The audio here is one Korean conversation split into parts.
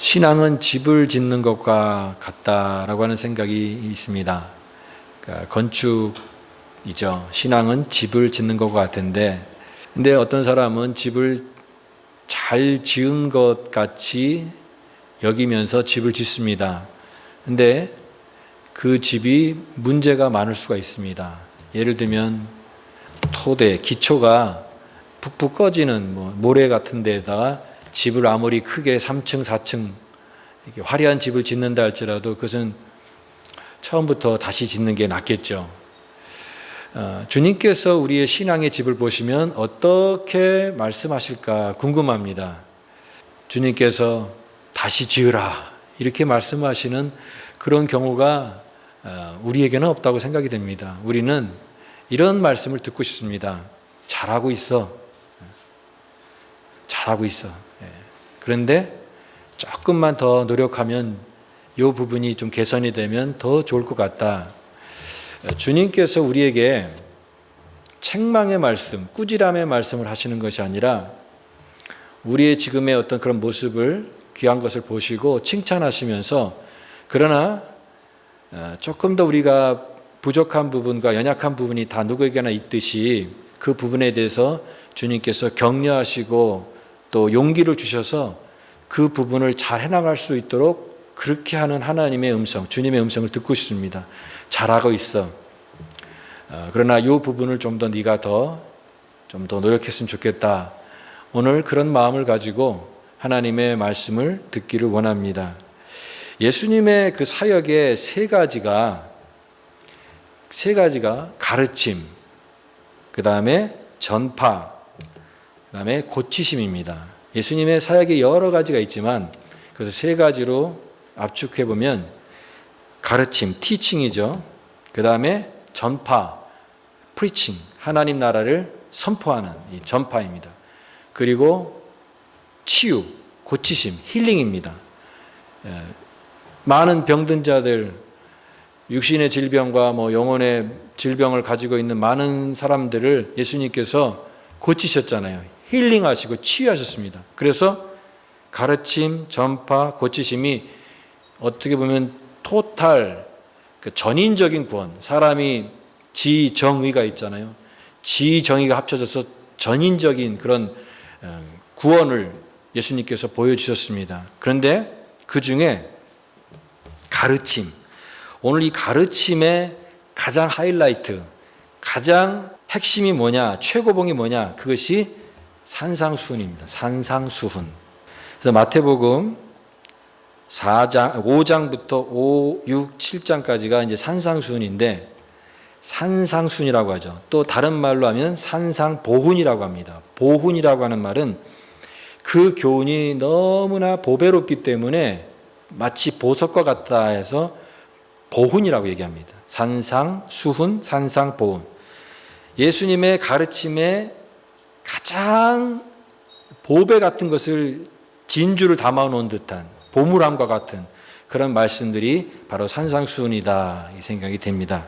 신앙은 집을 짓는 것과 같다라고 하는 생각이 있습니다. 그러니까 건축이죠. 신앙은 집을 짓는 것과 같은데, 근데 어떤 사람은 집을 잘 지은 것 같이 여기면서 집을 짓습니다. 근데 그 집이 문제가 많을 수가 있습니다. 예를 들면 토대, 기초가 푹푹 꺼지는 모래 같은 데다가 집을 아무리 크게 3층, 4층 이렇게 화려한 집을 짓는다 할지라도 그것은 처음부터 다시 짓는 게 낫겠죠. 주님께서 우리의 신앙의 집을 보시면 어떻게 말씀하실까 궁금합니다. 주님께서 다시 지으라 이렇게 말씀하시는 그런 경우가 우리에게는 없다고 생각이 됩니다. 우리는 이런 말씀을 듣고 싶습니다. 잘하고 있어. 잘하고 있어. 그런데 조금만 더 노력하면 이 부분이 좀 개선이 되면 더 좋을 것 같다. 주님께서 우리에게 책망의 말씀, 꾸지람의 말씀을 하시는 것이 아니라 우리의 지금의 어떤 그런 모습을 귀한 것을 보시고 칭찬하시면서 그러나 조금 더 우리가 부족한 부분과 연약한 부분이 다 누구에게나 있듯이 그 부분에 대해서 주님께서 격려하시고 또 용기를 주셔서 그 부분을 잘 해나갈 수 있도록 그렇게 하는 하나님의 음성, 주님의 음성을 듣고 싶습니다. 잘하고 있어. 그러나 이 부분을 좀 더 네가 좀 더 노력했으면 좋겠다. 오늘 그런 마음을 가지고 하나님의 말씀을 듣기를 원합니다. 예수님의 그 사역의 세 가지가 가르침, 그 다음에 전파, 그 다음에 고치심입니다. 예수님의 사역이 여러 가지가 있지만 그래서 세 가지로 압축해 보면 가르침, 티칭이죠. 그 다음에 전파, 프리칭, 하나님 나라를 선포하는 이 전파입니다. 그리고 치유, 고치심, 힐링입니다. 많은 병든 자들, 육신의 질병과 영혼의 질병을 가지고 있는 많은 사람들을 예수님께서 고치셨잖아요. 힐링하시고 치유하셨습니다. 그래서 가르침, 전파, 고치심이 어떻게 보면 토탈, 전인적인 구원, 사람이 지정의가 있잖아요. 지정의가 합쳐져서 전인적인 그런 구원을 예수님께서 보여주셨습니다. 그런데 그 중에 가르침, 오늘 이 가르침의 가장 하이라이트, 가장 핵심이 뭐냐, 최고봉이 뭐냐, 그것이 산상수훈입니다. 산상수훈. 그래서 마태복음 5장부터 5, 6, 7장까지가 이제 산상수훈인데 산상수훈이라고 하죠. 또 다른 말로 하면 산상보훈이라고 합니다. 보훈이라고 하는 말은 그 교훈이 너무나 보배롭기 때문에 마치 보석과 같다 해서 보훈이라고 얘기합니다. 산상수훈, 산상보훈. 예수님의 가르침에 가장 보배 같은 것을 진주를 담아놓은 듯한 보물함과 같은 그런 말씀들이 바로 산상수훈이다 이 생각이 됩니다.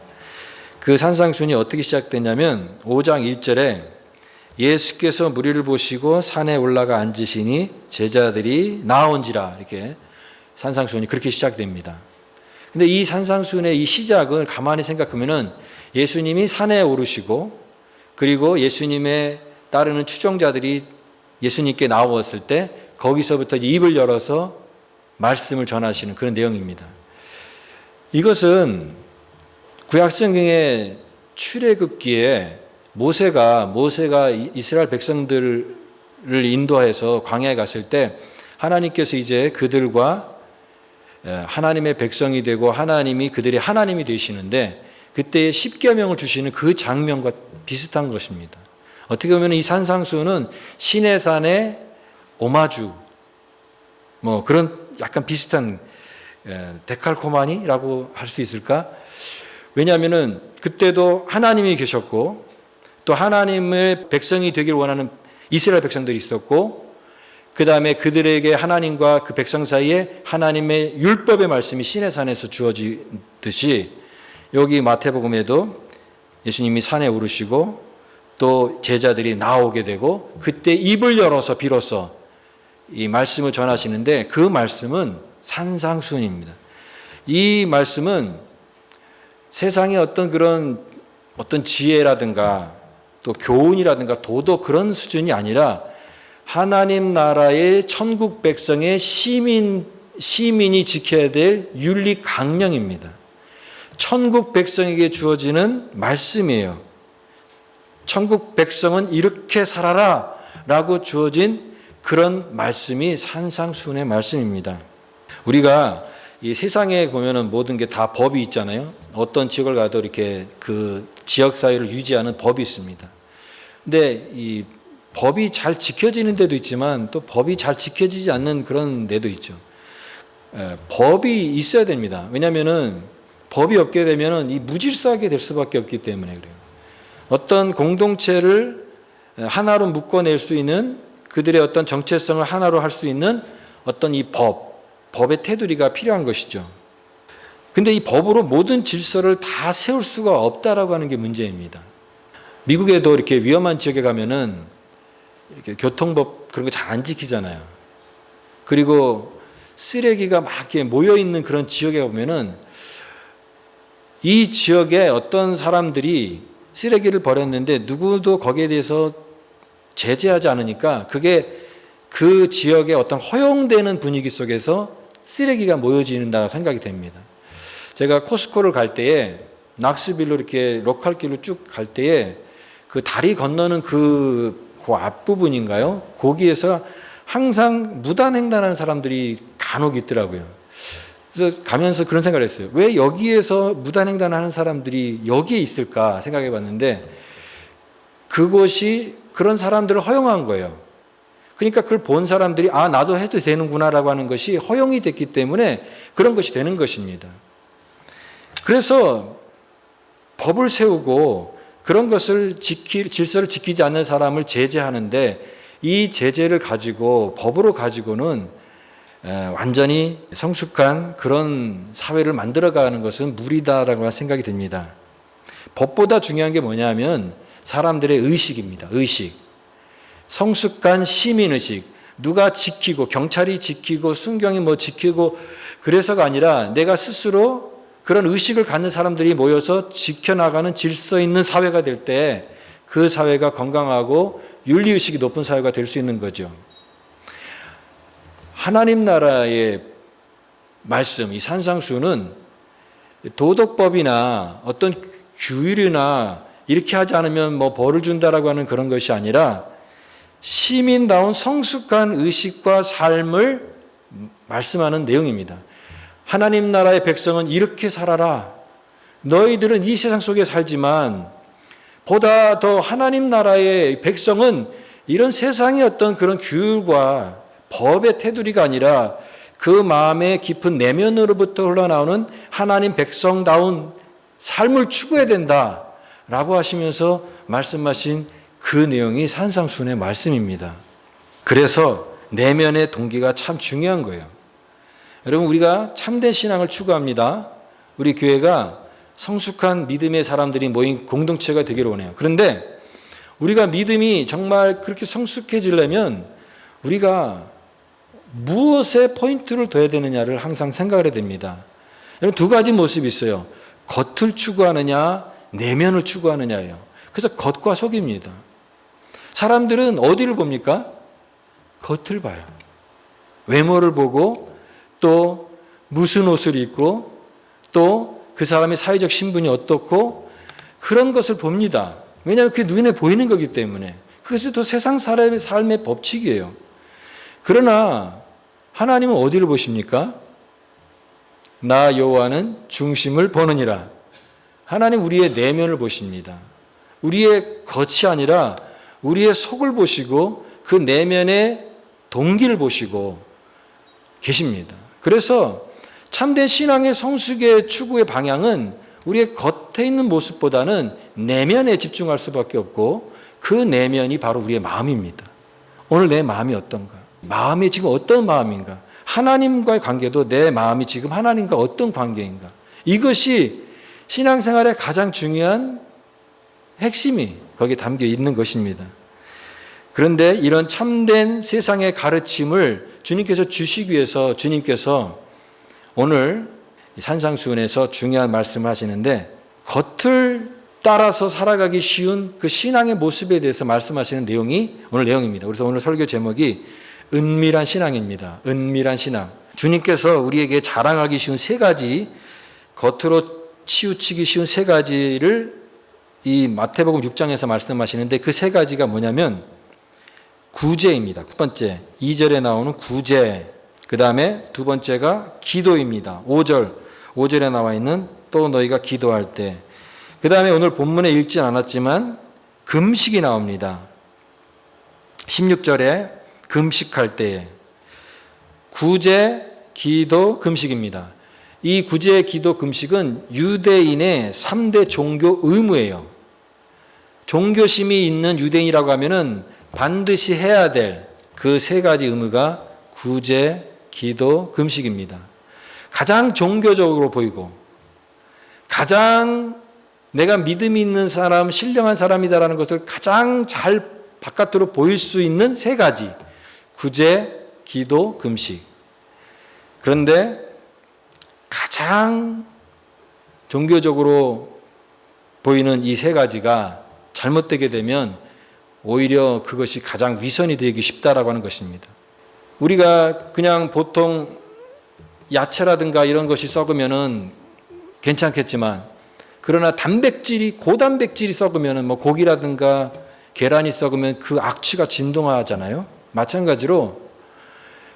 그 산상수훈이 어떻게 시작됐냐면 5장 1절에 예수께서 무리를 보시고 산에 올라가 앉으시니 제자들이 나온지라 이렇게 산상수훈이 그렇게 시작됩니다. 근데 이 산상수훈의 이 시작을 가만히 생각하면은 예수님이 산에 오르시고 그리고 예수님의 따르는 추종자들이 예수님께 나왔을 때 거기서부터 입을 열어서 말씀을 전하시는 그런 내용입니다. 이것은 구약성경의 출애굽기에 모세가 이스라엘 백성들을 인도해서 광야에 갔을 때 하나님께서 이제 그들과 하나님의 백성이 되고 하나님이 그들의 하나님이 되시는데 그때 십계명을 주시는 그 장면과 비슷한 것입니다. 어떻게 보면 이 산상수훈은 시내산의 오마주 그런 약간 비슷한 데칼코마니라고 할 수 있을까? 왜냐하면은 그때도 하나님이 계셨고 또 하나님의 백성이 되기를 원하는 이스라엘 백성들이 있었고 그 다음에 그들에게 하나님과 그 백성 사이에 하나님의 율법의 말씀이 시내산에서 주어지듯이 여기 마태복음에도 예수님이 산에 오르시고 또 제자들이 나오게 되고 그때 입을 열어서 비로소 이 말씀을 전하시는데 그 말씀은 산상수훈입니다. 이 말씀은 세상의 어떤 지혜라든가 또 교훈이라든가 도덕 그런 수준이 아니라 하나님 나라의 천국 백성의 시민이 지켜야 될 윤리 강령입니다. 천국 백성에게 주어지는 말씀이에요. 천국 백성은 이렇게 살아라 라고 주어진 그런 말씀이 산상수훈의 말씀입니다. 우리가 이 세상에 보면은 모든 게 다 법이 있잖아요. 어떤 지역을 가도 이렇게 그 지역 사회를 유지하는 법이 있습니다. 근데 이 법이 잘 지켜지는 데도 있지만 또 법이 잘 지켜지지 않는 그런 데도 있죠. 법이 있어야 됩니다. 왜냐하면은 법이 없게 되면은 이 무질서하게 될 수밖에 없기 때문에 그래요. 어떤 공동체를 하나로 묶어낼 수 있는 그들의 어떤 정체성을 하나로 할 수 있는 어떤 이 법의 테두리가 필요한 것이죠. 근데 이 법으로 모든 질서를 다 세울 수가 없다라고 하는 게 문제입니다. 미국에도 이렇게 위험한 지역에 가면은 이렇게 교통법 그런 거 잘 안 지키잖아요. 그리고 쓰레기가 막 이렇게 모여 있는 그런 지역에 보면은 이 지역에 어떤 사람들이 쓰레기를 버렸는데 누구도 거기에 대해서 제재하지 않으니까 그게 그 지역의 어떤 허용되는 분위기 속에서 쓰레기가 모여진다고 생각이 됩니다. 제가 코스코를 갈 때에 낙스빌로 이렇게 로컬 길로 쭉 갈 때에 그 다리 건너는 그 앞부분인가요? 거기에서 항상 무단횡단하는 사람들이 간혹 있더라고요. 그래서 가면서 그런 생각을 했어요. 왜 여기에서 무단횡단하는 사람들이 여기에 있을까 생각해 봤는데 그것이 그런 사람들을 허용한 거예요. 그러니까 그걸 본 사람들이 나도 해도 되는구나라고 하는 것이 허용이 됐기 때문에 그런 것이 되는 것입니다. 그래서 법을 세우고 그런 것을 질서를 지키지 않는 사람을 제재하는데 이 제재를 가지고 법으로 가지고는 완전히 성숙한 그런 사회를 만들어가는 것은 무리다라고 생각이 듭니다. 법보다 중요한 게 뭐냐면 사람들의 의식입니다. 의식. 성숙한 시민의식. 누가 지키고 경찰이 지키고 순경이 지키고 그래서가 아니라 내가 스스로 그런 의식을 갖는 사람들이 모여서 지켜나가는 질서 있는 사회가 될 때 그 사회가 건강하고 윤리의식이 높은 사회가 될 수 있는 거죠. 하나님 나라의 말씀, 이 산상수훈은 도덕법이나 어떤 규율이나 이렇게 하지 않으면 벌을 준다라고 하는 그런 것이 아니라 시민다운 성숙한 의식과 삶을 말씀하는 내용입니다. 하나님 나라의 백성은 이렇게 살아라. 너희들은 이 세상 속에 살지만 보다 더 하나님 나라의 백성은 이런 세상의 어떤 그런 규율과 법의 테두리가 아니라 그 마음의 깊은 내면으로부터 흘러나오는 하나님 백성다운 삶을 추구해야 된다라고 하시면서 말씀하신 그 내용이 산상수훈의 말씀입니다. 그래서 내면의 동기가 참 중요한 거예요. 여러분, 우리가 참된 신앙을 추구합니다. 우리 교회가 성숙한 믿음의 사람들이 모인 공동체가 되기를 원해요. 그런데 우리가 믿음이 정말 그렇게 성숙해지려면 우리가 무엇에 포인트를 둬야 되느냐를 항상 생각을 해야 됩니다. 여러분, 두 가지 모습이 있어요. 겉을 추구하느냐, 내면을 추구하느냐예요. 그래서 겉과 속입니다. 사람들은 어디를 봅니까? 겉을 봐요. 외모를 보고 또 무슨 옷을 입고 또 그 사람의 사회적 신분이 어떻고 그런 것을 봅니다. 왜냐하면 그게 눈에 보이는 거기 때문에. 그것이 또 세상 사람의 삶의 법칙이에요. 그러나 하나님은 어디를 보십니까? 나 여호와는 중심을 보느니라. 하나님 우리의 내면을 보십니다. 우리의 겉이 아니라 우리의 속을 보시고 그 내면의 동기를 보시고 계십니다. 그래서 참된 신앙의 성숙의 추구의 방향은 우리의 겉에 있는 모습보다는 내면에 집중할 수밖에 없고 그 내면이 바로 우리의 마음입니다. 오늘 내 마음이 어떤가? 마음이 지금 어떤 마음인가? 하나님과의 관계도 내 마음이 지금 하나님과 어떤 관계인가? 이것이 신앙생활의 가장 중요한 핵심이 거기에 담겨 있는 것입니다. 그런데 이런 참된 세상의 가르침을 주님께서 주시기 위해서 주님께서 오늘 산상수훈에서 중요한 말씀을 하시는데 겉을 따라서 살아가기 쉬운 그 신앙의 모습에 대해서 말씀하시는 내용이 오늘 내용입니다. 그래서 오늘 설교 제목이 은밀한 신앙입니다. 은밀한 신앙. 주님께서 우리에게 자랑하기 쉬운 세 가지, 겉으로 치우치기 쉬운 세 가지를 이 마태복음 6장에서 말씀하시는데 그 세 가지가 뭐냐면 구제입니다. 첫 번째, 2절에 나오는 구제. 그 다음에 두 번째가 기도입니다. 5절에 나와 있는 또 너희가 기도할 때. 그 다음에 오늘 본문에 읽지 않았지만 금식이 나옵니다. 16절에 금식할 때에. 구제, 기도, 금식입니다. 이 구제, 기도, 금식은 유대인의 3대 종교 의무예요. 종교심이 있는 유대인이라고 하면은 반드시 해야 될 그 세 가지 의무가 구제, 기도, 금식입니다. 가장 종교적으로 보이고 가장 내가 믿음이 있는 사람, 신령한 사람이다라는 것을 가장 잘 바깥으로 보일 수 있는 세 가지. 구제, 기도, 금식. 그런데 가장 종교적으로 보이는 이 세 가지가 잘못되게 되면 오히려 그것이 가장 위선이 되기 쉽다라고 하는 것입니다. 우리가 그냥 보통 야채라든가 이런 것이 썩으면은 괜찮겠지만 그러나 고단백질이 썩으면은 뭐 고기라든가 계란이 썩으면 그 악취가 진동하잖아요. 마찬가지로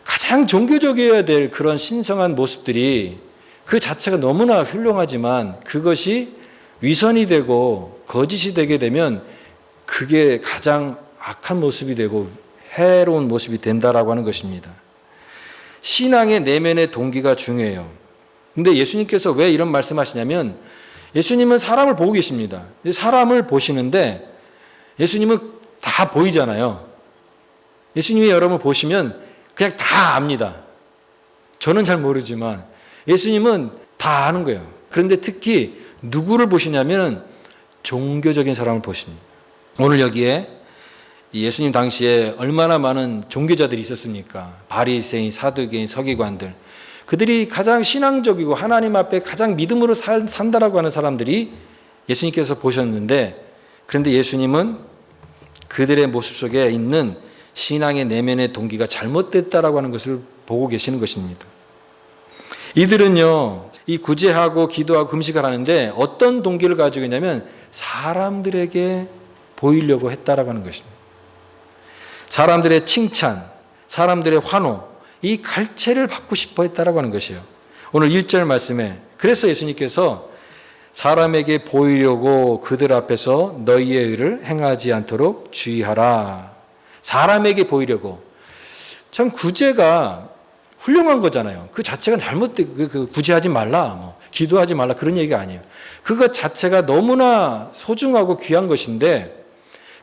가장 종교적이어야 될 그런 신성한 모습들이 그 자체가 너무나 훌륭하지만 그것이 위선이 되고 거짓이 되게 되면 그게 가장 악한 모습이 되고 해로운 모습이 된다라고 하는 것입니다. 신앙의 내면의 동기가 중요해요. 근데 예수님께서 왜 이런 말씀하시냐면 예수님은 사람을 보고 계십니다. 사람을 보시는데 예수님은 다 보이잖아요. 예수님이 여러분 보시면 그냥 다 압니다. 저는 잘 모르지만 예수님은 다 아는 거예요. 그런데 특히 누구를 보시냐면 종교적인 사람을 보십니다. 오늘 여기에 예수님 당시에 얼마나 많은 종교자들이 있었습니까? 바리새인, 사두개인, 서기관들. 그들이 가장 신앙적이고 하나님 앞에 가장 믿음으로 산다라고 하는 사람들이 예수님께서 보셨는데 그런데 예수님은 그들의 모습 속에 있는 신앙의 내면의 동기가 잘못됐다라고 하는 것을 보고 계시는 것입니다. 이들은요, 이 구제하고 기도하고 금식을 하는데 어떤 동기를 가지고 있냐면 사람들에게 보이려고 했다라고 하는 것입니다. 사람들의 칭찬, 사람들의 환호, 이 갈채를 받고 싶어 했다라고 하는 것이에요. 오늘 1절 말씀에 그래서 예수님께서 사람에게 보이려고 그들 앞에서 너희의 의를 행하지 않도록 주의하라. 사람에게 보이려고. 참 구제가 훌륭한 거잖아요. 그 자체가 잘못되고 구제하지 말라, 기도하지 말라 그런 얘기가 아니에요. 그것 자체가 너무나 소중하고 귀한 것인데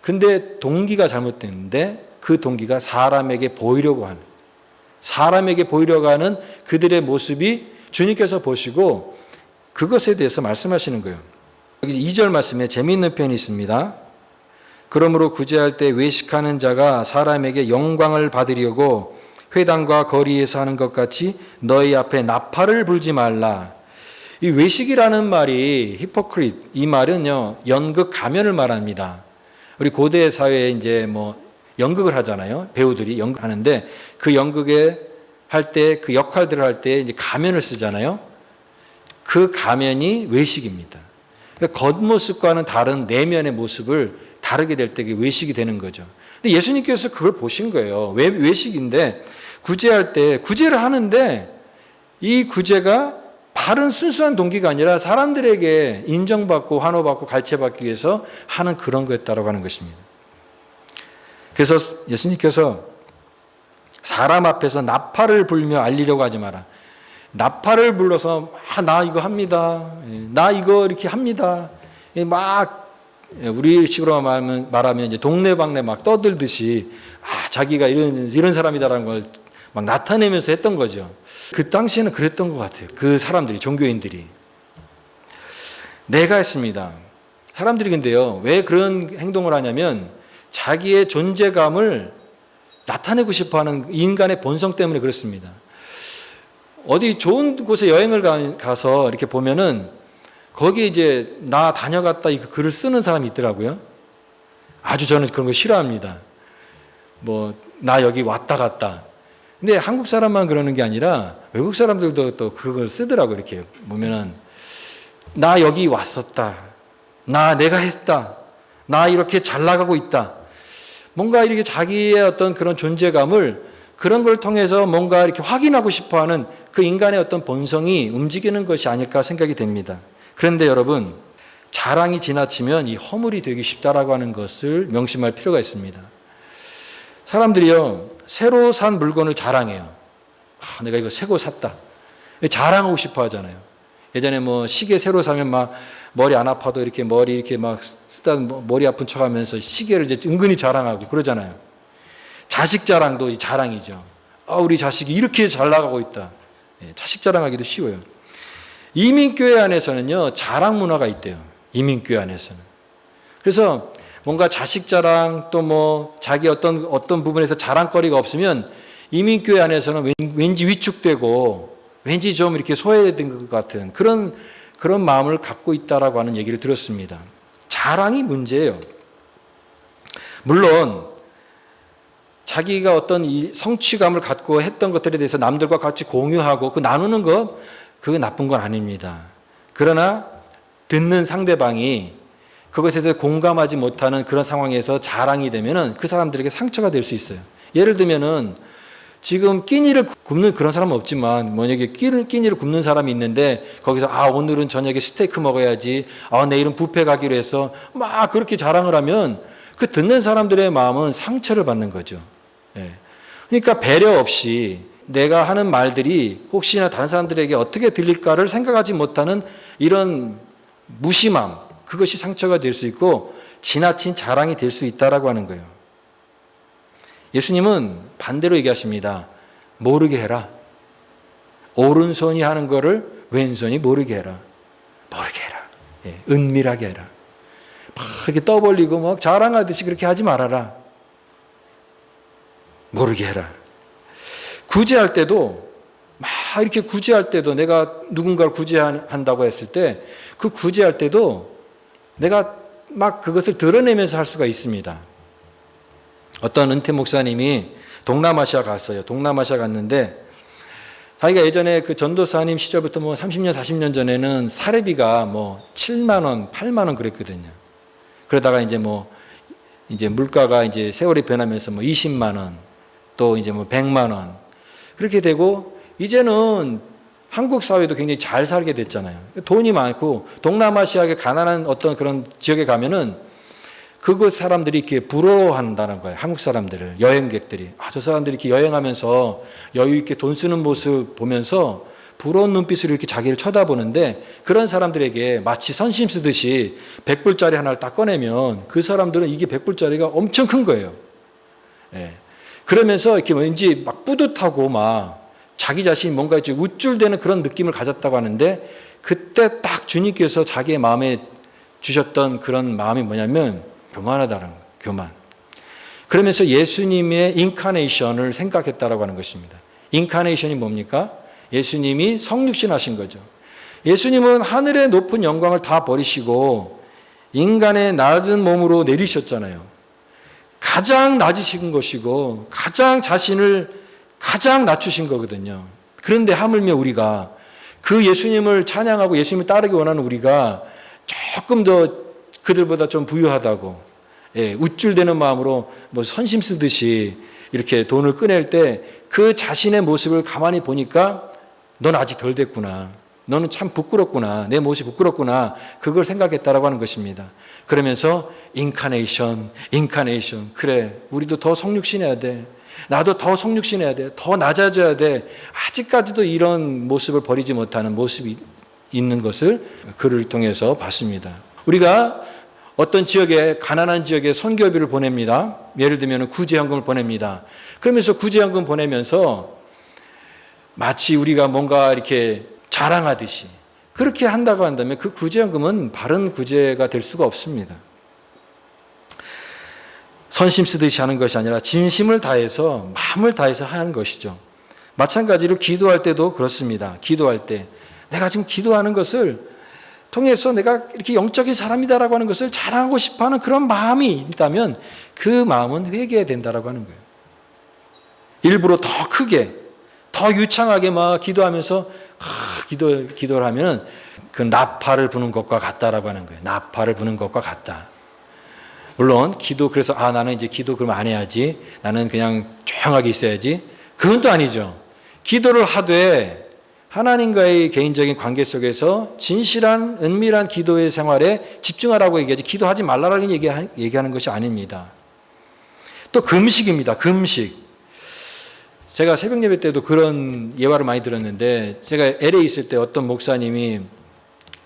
근데 동기가 잘못됐는데 그 동기가 사람에게 보이려고 하는 그들의 모습이 주님께서 보시고 그것에 대해서 말씀하시는 거예요. 여기 2절 말씀에 재미있는 표현이 있습니다. 그러므로 구제할 때 외식하는 자가 사람에게 영광을 받으려고 회당과 거리에서 하는 것 같이 너희 앞에 나팔을 불지 말라. 이 외식이라는 말이 히포크릿, 이 말은요 연극 가면을 말합니다. 우리 고대 사회에 이제 연극을 하잖아요. 배우들이 연극하는데 그 연극에 할 때 그 역할들을 할 때 이제 가면을 쓰잖아요. 그 가면이 외식입니다. 그러니까 겉모습과는 다른 내면의 모습을 다르게 될 때 그게 외식이 되는 거죠. 근데 예수님께서 그걸 보신 거예요. 왜 외식인데 구제할 때 구제를 하는데 이 구제가 바른 순수한 동기가 아니라 사람들에게 인정받고 환호받고 갈채받기 위해서 하는 그런 거였다라고 하는 것입니다. 그래서 예수님께서 사람 앞에서 나팔을 불며 알리려고 하지 마라. 나팔을 불러서 나 이거 합니다. 나 이거 이렇게 합니다. 막 우리 식으로 말하면 이제 동네방네 막 떠들듯이 자기가 이런 사람이다라는 걸 막 나타내면서 했던 거죠. 그 당시에는 그랬던 것 같아요. 그 사람들이, 종교인들이. 내가 했습니다. 사람들이 근데요, 왜 그런 행동을 하냐면 자기의 존재감을 나타내고 싶어하는 인간의 본성 때문에 그렇습니다. 어디 좋은 곳에 여행을 가서 이렇게 보면은 거기 이제 나 다녀갔다 이 글을 쓰는 사람이 있더라고요. 아주 저는 그런 거 싫어합니다. 뭐 나 여기 왔다 갔다. 근데 한국 사람만 그러는 게 아니라 외국 사람들도 또 그걸 쓰더라고요. 이렇게 보면은 나 여기 왔었다. 내가 했다. 나 이렇게 잘 나가고 있다. 뭔가 이렇게 자기의 어떤 그런 존재감을 그런 걸 통해서 뭔가 이렇게 확인하고 싶어 하는 그 인간의 어떤 본성이 움직이는 것이 아닐까 생각이 됩니다. 그런데 여러분, 자랑이 지나치면 이 허물이 되기 쉽다라고 하는 것을 명심할 필요가 있습니다. 사람들이요, 새로 산 물건을 자랑해요. 내가 이거 새거 샀다. 자랑하고 싶어 하잖아요. 예전에 뭐 시계 새로 사면 막 머리 안 아파도 이렇게 머리 이렇게 막 쓰다 머리 아픈 척 하면서 시계를 이제 은근히 자랑하고 그러잖아요. 자식 자랑도 자랑이죠. 우리 자식이 이렇게 잘 나가고 있다. 자식 자랑하기도 쉬워요. 이민교회 안에서는요, 자랑 문화가 있대요. 이민교회 안에서는. 그래서 뭔가 자식 자랑 또 뭐 자기 어떤 부분에서 자랑거리가 없으면 이민교회 안에서는 왠지 위축되고 왠지 좀 이렇게 소외된 것 같은 그런 마음을 갖고 있다라고 하는 얘기를 들었습니다. 자랑이 문제예요. 물론 자기가 어떤 이 성취감을 갖고 했던 것들에 대해서 남들과 같이 공유하고 그 나누는 것, 그거 나쁜 건 아닙니다. 그러나 듣는 상대방이 그것에 대해서 공감하지 못하는 그런 상황에서 자랑이 되면은 그 사람들에게 상처가 될 수 있어요. 예를 들면은 지금 끼니를 굽는 그런 사람은 없지만 만약에 끼니를 굽는 사람이 있는데 거기서 오늘은 저녁에 스테이크 먹어야지, 내일은 뷔페 가기로 해서 막 그렇게 자랑을 하면 그 듣는 사람들의 마음은 상처를 받는 거죠. 그러니까 배려 없이 내가 하는 말들이 혹시나 다른 사람들에게 어떻게 들릴까를 생각하지 못하는 이런 무심함, 그것이 상처가 될 수 있고 지나친 자랑이 될 수 있다라고 하는 거예요. 예수님은 반대로 얘기하십니다. 모르게 해라. 오른손이 하는 거를 왼손이 모르게 해라. 모르게 해라. 은밀하게 해라. 막 이렇게 떠벌리고 막 자랑하듯이 그렇게 하지 말아라. 모르게 해라. 구제할 때도 막 이렇게 구제할 때도 내가 누군가를 구제한다고 했을 때 그 구제할 때도 내가 막 그것을 드러내면서 할 수가 있습니다. 어떤 은퇴 목사님이 동남아시아 갔어요. 동남아시아 갔는데 자기가 예전에 그 전도사님 시절부터 뭐 30년, 40년 전에는 사례비가 뭐 7만 원, 8만 원 그랬거든요. 그러다가 이제 물가가 이제 세월이 변하면서 뭐 20만 원, 또 이제 뭐 100만 원 그렇게 되고 이제는 한국 사회도 굉장히 잘 살게 됐잖아요. 돈이 많고 동남아시아의 가난한 어떤 그런 지역에 가면은 그곳 사람들이 이렇게 부러워한다는 거예요. 한국 사람들을, 여행객들이. 저 사람들이 이렇게 여행하면서 여유 있게 돈 쓰는 모습 보면서 부러운 눈빛으로 이렇게 자기를 쳐다보는데 그런 사람들에게 마치 선심 쓰듯이 100불짜리 하나를 딱 꺼내면 그 사람들은 이게 100불짜리가 엄청 큰 거예요. 그러면서 이렇게 왠지 막 뿌듯하고 막 자기 자신이 뭔가 이제 우쭐대는 그런 느낌을 가졌다고 하는데 그때 딱 주님께서 자기의 마음에 주셨던 그런 마음이 뭐냐면 교만하다는 거예요. 교만. 그러면서 예수님의 인카네이션을 생각했다라고 하는 것입니다. 인카네이션이 뭡니까? 예수님이 성육신 하신 거죠. 예수님은 하늘의 높은 영광을 다 버리시고 인간의 낮은 몸으로 내리셨잖아요. 가장 낮으신 것이고 가장 자신을 가장 낮추신 거거든요. 그런데 하물며 우리가 그 예수님을 찬양하고 예수님을 따르기 원하는 우리가 조금 더 그들보다 좀 부유하다고 우쭐대는 마음으로 뭐 선심 쓰듯이 이렇게 돈을 꺼낼 때 그 자신의 모습을 가만히 보니까 넌 아직 덜 됐구나. 너는 참 부끄럽구나. 내 모습이 부끄럽구나. 그걸 생각했다라고 하는 것입니다. 그러면서 인카네이션. 그래, 우리도 더 성육신해야 돼. 나도 더 성육신해야 돼. 더 낮아져야 돼. 아직까지도 이런 모습을 버리지 못하는 모습이 있는 것을 글을 통해서 봤습니다. 우리가 어떤 지역에, 가난한 지역에 선교비를 보냅니다. 예를 들면 구제연금을 보냅니다. 그러면서 구제연금 보내면서 마치 우리가 뭔가 이렇게 자랑하듯이 그렇게 한다고 한다면 그 구제연금은 바른 구제가 될 수가 없습니다. 선심 쓰듯이 하는 것이 아니라 진심을 다해서 마음을 다해서 하는 것이죠. 마찬가지로 기도할 때도 그렇습니다. 기도할 때 내가 지금 기도하는 것을 통해서 내가 이렇게 영적인 사람이다라고 하는 것을 자랑하고 싶어하는 그런 마음이 있다면 그 마음은 회개해야 된다라고 하는 거예요. 일부러 더 크게 더 유창하게 막 기도하면서 기도를 하면 그 나팔을 부는 것과 같다라고 하는 거예요. 나팔을 부는 것과 같다. 물론 기도 그래서 나는 이제 기도 그러면 안 해야지. 나는 그냥 조용하게 있어야지. 그건 또 아니죠. 기도를 하되 하나님과의 개인적인 관계 속에서 진실한 은밀한 기도의 생활에 집중하라고 얘기하지 기도하지 말라라고 얘기하는 것이 아닙니다. 또 금식입니다. 금식. 제가 새벽 예배 때도 그런 예화를 많이 들었는데 제가 LA 있을 때 어떤 목사님이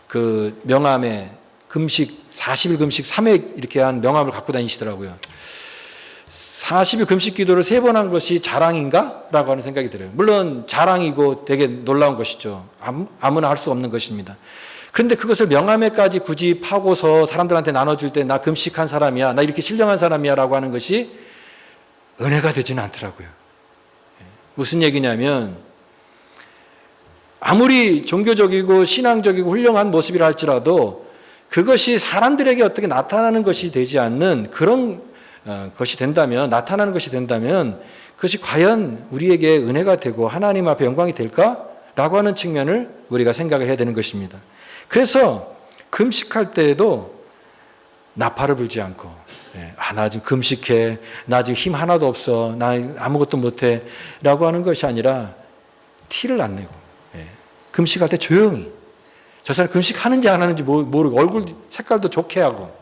그 명함에 금식 40일 금식 3회 이렇게 한 명함을 갖고 다니시더라고요. 40일 금식 기도를 3번 한 것이 자랑인가? 라고 하는 생각이 들어요. 물론 자랑이고 되게 놀라운 것이죠. 아무나 할 수 없는 것입니다. 그런데 그것을 명함에까지 굳이 파고서 사람들한테 나눠줄 때 나 금식한 사람이야, 나 이렇게 신령한 사람이야 라고 하는 것이 은혜가 되지는 않더라고요. 무슨 얘기냐면 아무리 종교적이고 신앙적이고 훌륭한 모습이라 할지라도 그것이 사람들에게 어떻게 나타나는 것이 되지 않는 그런 것이 된다면, 나타나는 것이 된다면 그것이 과연 우리에게 은혜가 되고 하나님 앞에 영광이 될까라고 하는 측면을 우리가 생각을 해야 되는 것입니다. 그래서 금식할 때에도 나팔을 불지 않고 나 지금 금식해, 나 지금 힘 하나도 없어, 나 아무것도 못해 라고 하는 것이 아니라 티를 안 내고 금식할 때 조용히 저 사람 금식하는지 안 하는지 모르고 얼굴 색깔도 좋게 하고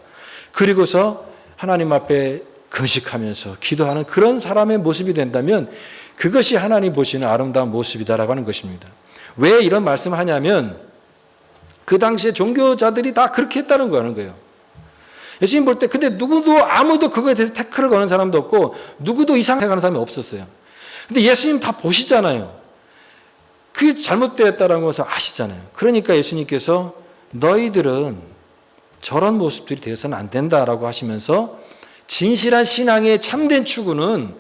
그리고서 하나님 앞에 금식하면서 기도하는 그런 사람의 모습이 된다면 그것이 하나님 보시는 아름다운 모습이다라고 하는 것입니다. 왜 이런 말씀을 하냐면 그 당시에 종교자들이 다 그렇게 했다는 거예요. 예수님 볼 때 근데 아무도 그거에 대해서 태클을 거는 사람도 없고 누구도 이상하게 하는 사람이 없었어요. 근데 예수님 다 보시잖아요. 그게 잘못되었다는 것을 아시잖아요. 그러니까 예수님께서 너희들은 저런 모습들이 되어서는 안 된다라고 하시면서 진실한 신앙의 참된 추구는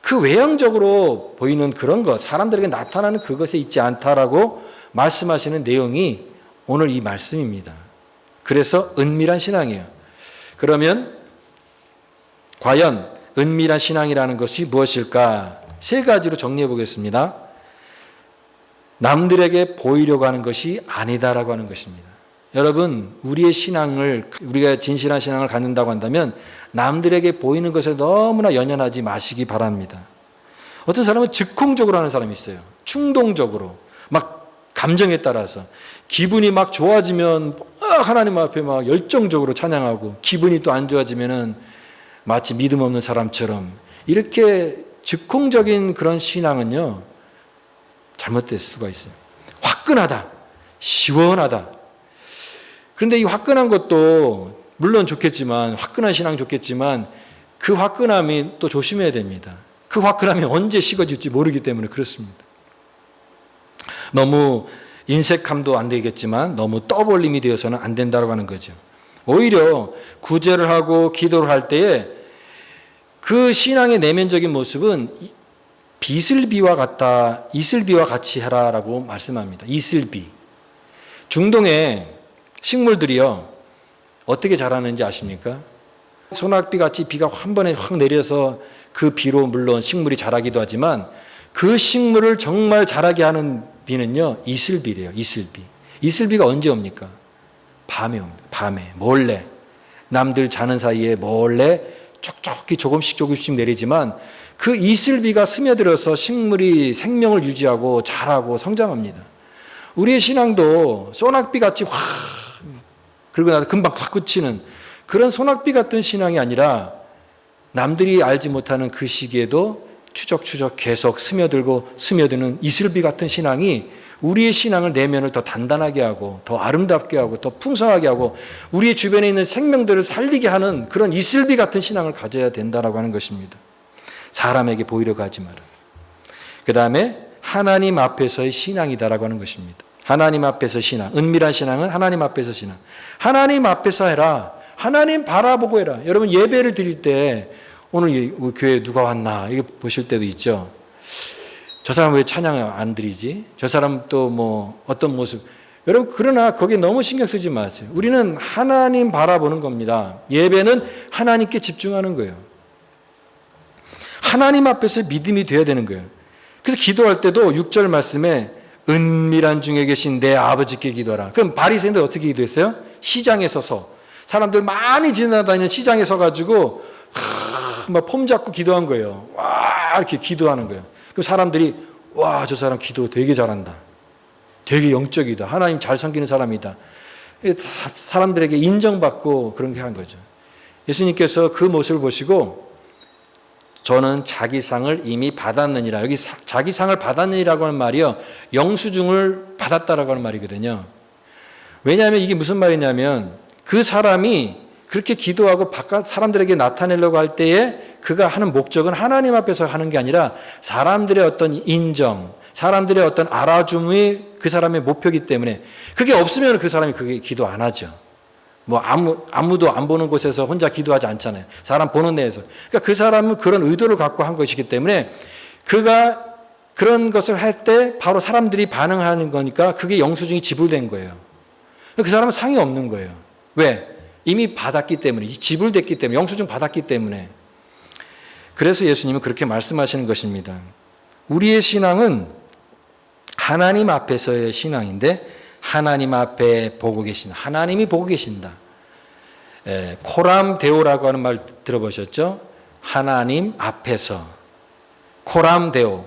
그 외형적으로 보이는 그런 것, 사람들에게 나타나는 그것에 있지 않다라고 말씀하시는 내용이 오늘 이 말씀입니다. 그래서 은밀한 신앙이에요. 그러면 과연 은밀한 신앙이라는 것이 무엇일까? 3가지로 정리해 보겠습니다. 남들에게 보이려고 하는 것이 아니다라고 하는 것입니다. 여러분, 우리가 진실한 신앙을 갖는다고 한다면 남들에게 보이는 것에 너무나 연연하지 마시기 바랍니다. 어떤 사람은 즉흥적으로 하는 사람이 있어요. 충동적으로 막 감정에 따라서 기분이 막 좋아지면 하나님 앞에 막 열정적으로 찬양하고 기분이 또 안 좋아지면은 마치 믿음 없는 사람처럼 이렇게 즉흥적인 그런 신앙은요 잘못될 수가 있어요. 화끈하다, 시원하다. 그런데 이 화끈한 것도 물론 좋겠지만 화끈한 신앙 좋겠지만 그 화끈함이 또 조심해야 됩니다. 그 화끈함이 언제 식어질지 모르기 때문에 그렇습니다. 너무 인색함도 안 되겠지만 너무 떠벌림이 되어서는 안 된다고 하는 거죠. 오히려 구제를 하고 기도를 할 때에 그 신앙의 내면적인 모습은 이슬비와 같이 해라라고 말씀합니다. 이슬비. 중동의 식물들이요 어떻게 자라는지 아십니까? 소낙비 같이 비가 한 번에 확 내려서 그 비로 물론 식물이 자라기도 하지만 그 식물을 정말 자라게 하는 비는요 이슬비래요. 이슬비가 언제 옵니까? 밤에 옵니다. 밤에 몰래 남들 자는 사이에 몰래 촉촉히 조금씩 내리지만 그 이슬비가 스며들어서 식물이 생명을 유지하고 자라고 성장합니다. 우리의 신앙도 소낙비 같이 확 그리고 나서 금방 확 그치는 그런 소낙비 같은 신앙이 아니라 남들이 알지 못하는 그 시기에도 추적추적 계속 스며드는 이슬비 같은 신앙이 우리의 신앙을 내면을 더 단단하게 하고 더 아름답게 하고 더 풍성하게 하고 우리의 주변에 있는 생명들을 살리게 하는 그런 이슬비 같은 신앙을 가져야 된다라고 하는 것입니다. 사람에게 보이려고 하지 마라. 그 다음에 하나님 앞에서의 신앙이다라고 하는 것입니다. 하나님 앞에서 신앙, 은밀한 신앙은 하나님 앞에서 신앙. 하나님 앞에서 해라. 하나님 바라보고 해라. 여러분 예배를 드릴 때 오늘 교회에 누가 왔나 이거 보실 때도 있죠. 저 사람 왜 찬양 안 드리지? 저 사람 또 뭐 어떤 모습. 여러분 그러나 거기에 너무 신경 쓰지 마세요. 우리는 하나님 바라보는 겁니다. 예배는 하나님께 집중하는 거예요. 하나님 앞에서 믿음이 되어야 되는 거예요. 그래서 기도할 때도 6절 말씀에 은밀한 중에 계신 내 아버지께 기도하라. 그럼 바리새인들 어떻게 기도했어요? 시장에 서서 사람들 많이 지나다니는 시장에 서가지고 막 폼 잡고 기도한 거예요. 와 이렇게 기도하는 거예요. 그럼 사람들이 와 저 사람 기도 되게 잘한다. 되게 영적이다. 하나님 잘 섬기는 사람이다. 사람들에게 인정받고 그런 게 한 거죠. 예수님께서 그 모습을 보시고 저는 자기 상을 이미 받았느니라. 여기 자기 상을 받았느니라고 하는 말이요. 영수증을 받았다라고 하는 말이거든요. 왜냐하면 이게 무슨 말이냐면 그 사람이 그렇게 기도하고 바깥 사람들에게 나타내려고 할 때에 그가 하는 목적은 하나님 앞에서 하는 게 아니라 사람들의 어떤 인정, 사람들의 어떤 알아줌이 그 사람의 목표이기 때문에 그게 없으면 그 사람이 그게 기도 안 하죠. 뭐 아무도 안 보는 곳에서 혼자 기도하지 않잖아요. 사람 보는 데에서. 그러니까 그 사람은 그런 의도를 갖고 한 것이기 때문에 그가 그런 것을 할 때 바로 사람들이 반응하는 거니까 그게 영수증이 지불된 거예요. 그 사람은 상이 없는 거예요. 왜? 이미 받았기 때문에, 지불됐기 때문에, 영수증 받았기 때문에. 그래서 예수님은 그렇게 말씀하시는 것입니다. 우리의 신앙은 하나님 앞에서의 신앙인데 하나님 앞에 보고 계신다. 하나님이 보고 계신다. 코람 데오라고 하는 말 들어보셨죠? 하나님 앞에서. 코람 데오.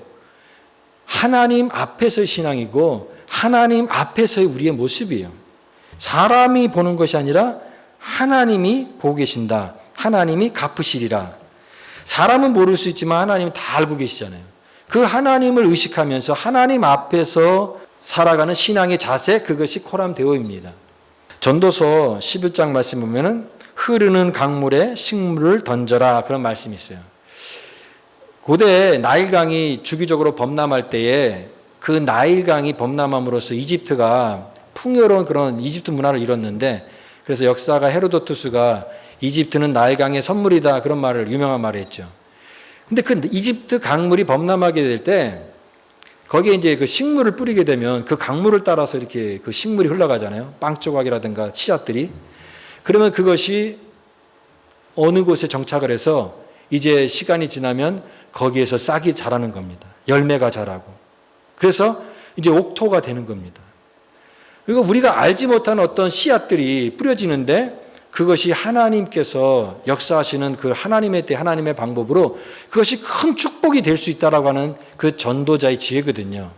하나님 앞에서의 신앙이고 하나님 앞에서의 우리의 모습이에요. 사람이 보는 것이 아니라 하나님이 보고 계신다. 하나님이 갚으시리라. 사람은 모를 수 있지만 하나님은 다 알고 계시잖아요. 그 하나님을 의식하면서 하나님 앞에서 살아가는 신앙의 자세, 그것이 코람데오입니다. 전도서 11장 말씀 보면은 흐르는 강물에 식물을 던져라 그런 말씀이 있어요. 고대 나일강이 주기적으로 범람할 때에 그 나일강이 범람함으로써 이집트가 풍요로운 그런 이집트 문화를 이뤘는데 그래서 역사가 헤로도투스가 이집트는 나일강의 선물이다 그런 말을 유명한 말을 했죠. 근데 그 이집트 강물이 범람하게 될 때 거기에 이제 그 식물을 뿌리게 되면 그 강물을 따라서 이렇게 그 식물이 흘러가잖아요. 빵 조각이라든가 씨앗들이. 그러면 그것이 어느 곳에 정착을 해서 이제 시간이 지나면 거기에서 싹이 자라는 겁니다. 열매가 자라고. 그래서 이제 옥토가 되는 겁니다. 그리고 우리가 알지 못한 어떤 씨앗들이 뿌려지는데 그것이 하나님께서 역사하시는 그 하나님의 때 하나님의 방법으로 그것이 큰 축복이 될 수 있다라고 하는 그 전도자의 지혜거든요.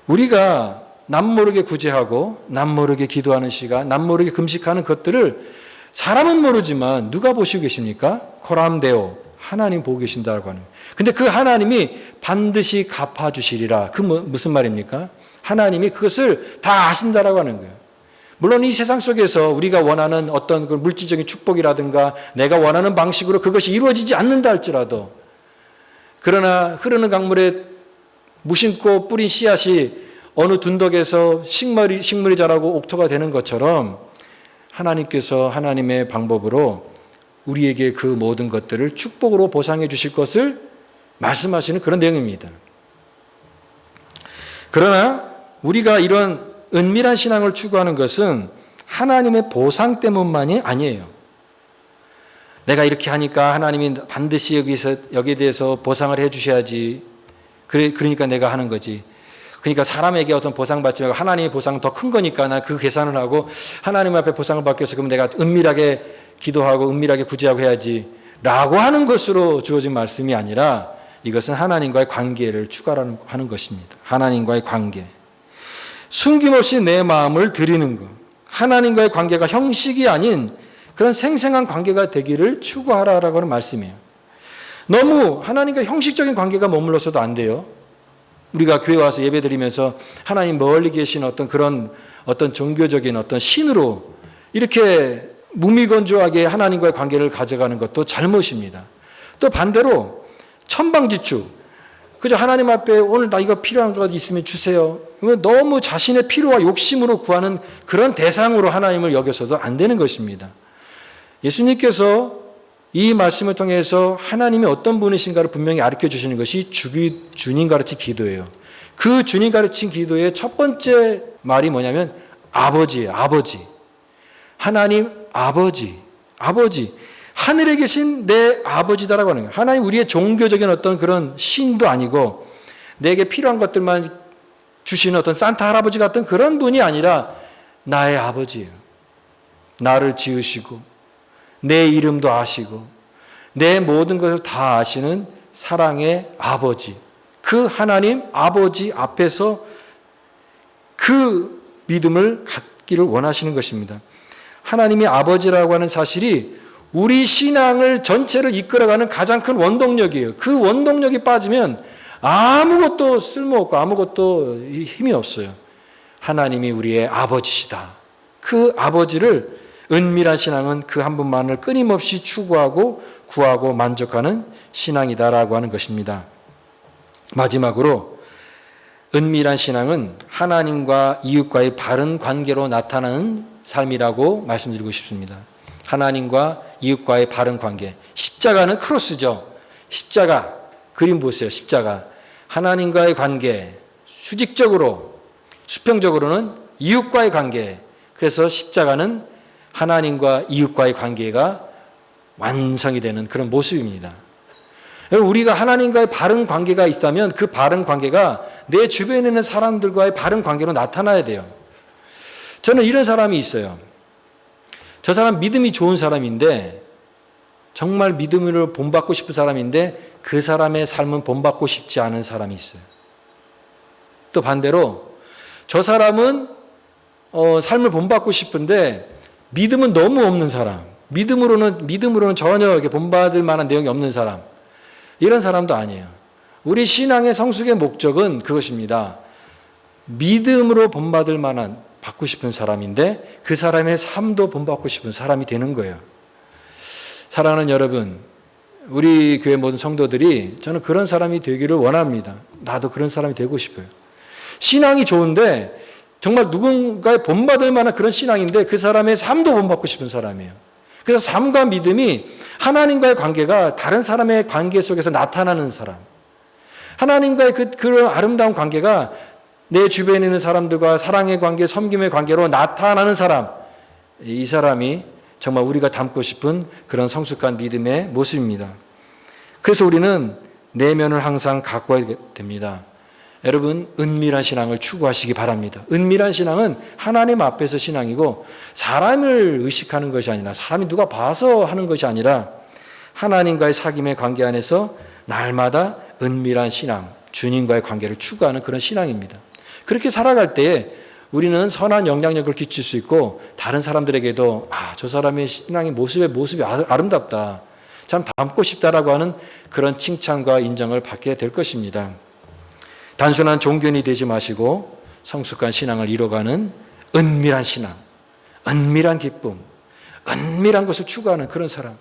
우리가 남모르게 구제하고 남모르게 기도하는 시간, 남모르게 금식하는 것들을 사람은 모르지만 누가 보시고 계십니까? 코람데오, 하나님 보고 계신다고 하는 거예요. 근데 그 하나님이 반드시 갚아주시리라. 그 무슨 말입니까? 하나님이 그것을 다 아신다라고 하는 거예요. 물론 이 세상 속에서 우리가 원하는 어떤 그 물질적인 축복이라든가 내가 원하는 방식으로 그것이 이루어지지 않는다 할지라도 그러나 흐르는 강물에 무심코 뿌린 씨앗이 어느 둔덕에서 식물이 자라고 옥토가 되는 것처럼 하나님께서 하나님의 방법으로 우리에게 그 모든 것들을 축복으로 보상해 주실 것을 말씀하시는 그런 내용입니다. 그러나 우리가 이런 은밀한 신앙을 추구하는 것은 하나님의 보상 때문만이 아니에요. 내가 이렇게 하니까 하나님이 반드시 여기에 대해서 보상을 해 주셔야지. 그러니까 내가 하는 거지. 그러니까 사람에게 어떤 보상받지 말고 하나님의 보상은 더 큰 거니까 나 그 계산을 하고 하나님 앞에 보상을 받기 위해서 그럼 내가 은밀하게 기도하고 은밀하게 구제하고 해야지 라고 하는 것으로 주어진 말씀이 아니라 이것은 하나님과의 관계를 추구하는 것입니다. 하나님과의 관계. 숨김없이 내 마음을 드리는 것. 하나님과의 관계가 형식이 아닌 그런 생생한 관계가 되기를 추구하라라고 하는 말씀이에요. 너무 하나님과 형식적인 관계가 머물러서도 안 돼요. 우리가 교회 와서 예배 드리면서 하나님 멀리 계신 어떤 그런 어떤 종교적인 어떤 신으로 이렇게 무미건조하게 하나님과의 관계를 가져가는 것도 잘못입니다. 또 반대로 천방지축. 그저 하나님 앞에 오늘 나 이거 필요한 것 있으면 주세요. 너무 자신의 필요와 욕심으로 구하는 그런 대상으로 하나님을 여겨서도 안 되는 것입니다. 예수님께서 이 말씀을 통해서 하나님이 어떤 분이신가를 분명히 가르쳐 주시는 것이 주님 가르친 기도예요. 그 주님 가르친 기도의 첫 번째 말이 뭐냐면 아버지예요. 아버지. 하나님 아버지. 아버지. 하늘에 계신 내 아버지다라고 하는 거예요. 하나님 우리의 종교적인 어떤 그런 신도 아니고 내게 필요한 것들만 주시는 어떤 산타 할아버지 같은 그런 분이 아니라 나의 아버지예요. 나를 지으시고 내 이름도 아시고 내 모든 것을 다 아시는 사랑의 아버지. 그 하나님 아버지 앞에서 그 믿음을 갖기를 원하시는 것입니다. 하나님이 아버지라고 하는 사실이 우리 신앙을 전체를 이끌어가는 가장 큰 원동력이에요. 그 원동력이 빠지면 아무것도 쓸모없고 아무것도 힘이 없어요. 하나님이 우리의 아버지시다. 그 아버지를 은밀한 신앙은 그 한 분만을 끊임없이 추구하고 구하고 만족하는 신앙이다라고 하는 것입니다. 마지막으로 은밀한 신앙은 하나님과 이웃과의 바른 관계로 나타나는 삶이라고 말씀드리고 싶습니다. 하나님과 이웃과의 바른 관계. 십자가는 크로스죠. 십자가, 그림 보세요. 십자가. 하나님과의 관계, 수직적으로, 수평적으로는 이웃과의 관계. 그래서 십자가는 하나님과 이웃과의 관계가 완성이 되는 그런 모습입니다. 우리가 하나님과의 바른 관계가 있다면 그 바른 관계가 내 주변에 있는 사람들과의 바른 관계로 나타나야 돼요. 저는 이런 사람이 있어요. 저 사람 믿음이 좋은 사람인데 정말 믿음으로 본받고 싶은 사람인데 그 사람의 삶은 본받고 싶지 않은 사람이 있어요. 또 반대로 저 사람은 삶을 본받고 싶은데 믿음은 너무 없는 사람, 믿음으로는 전혀 이렇게 본받을 만한 내용이 없는 사람, 이런 사람도 아니에요. 우리 신앙의 성숙의 목적은 그것입니다. 믿음으로 본받을 만한, 받고 싶은 사람인데 그 사람의 삶도 본받고 싶은 사람이 되는 거예요. 사랑하는 여러분, 우리 교회 모든 성도들이 저는 그런 사람이 되기를 원합니다. 나도 그런 사람이 되고 싶어요. 신앙이 좋은데 정말 누군가의 본받을 만한 그런 신앙인데 그 사람의 삶도 본받고 싶은 사람이에요. 그래서 삶과 믿음이 하나님과의 관계가 다른 사람의 관계 속에서 나타나는 사람, 하나님과의 그런 아름다운 관계가 내 주변에 있는 사람들과 사랑의 관계, 섬김의 관계로 나타나는 사람, 이 사람이 정말 우리가 담고 싶은 그런 성숙한 믿음의 모습입니다. 그래서 우리는 내면을 항상 가꿔야 됩니다. 여러분, 은밀한 신앙을 추구하시기 바랍니다. 은밀한 신앙은 하나님 앞에서 신앙이고 사람을 의식하는 것이 아니라, 사람이 누가 봐서 하는 것이 아니라 하나님과의 사귐의 관계 안에서 날마다 은밀한 신앙, 주님과의 관계를 추구하는 그런 신앙입니다. 그렇게 살아갈 때에 우리는 선한 영향력을 끼칠 수 있고 다른 사람들에게도 저 사람의 신앙의 모습이 아름답다, 참 닮고 싶다라고 하는 그런 칭찬과 인정을 받게 될 것입니다. 단순한 종교인이 되지 마시고 성숙한 신앙을 이뤄가는 은밀한 신앙, 은밀한 기쁨, 은밀한 것을 추구하는 그런 사람,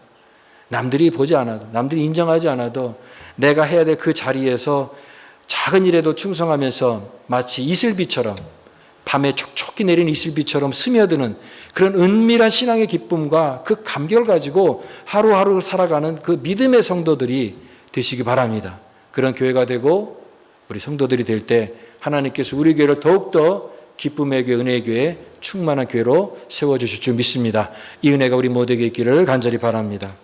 남들이 보지 않아도, 남들이 인정하지 않아도 내가 해야 될 그 자리에서 작은 일에도 충성하면서 마치 이슬비처럼, 밤에 촉촉히 내리는 이슬비처럼 스며드는 그런 은밀한 신앙의 기쁨과 그 감격을 가지고 하루하루 살아가는 그 믿음의 성도들이 되시기 바랍니다. 그런 교회가 되고 우리 성도들이 될 때 하나님께서 우리 교회를 더욱더 기쁨의 교회, 은혜의 교회, 충만한 교회로 세워주실 줄 믿습니다. 이 은혜가 우리 모두에게 있기를 간절히 바랍니다.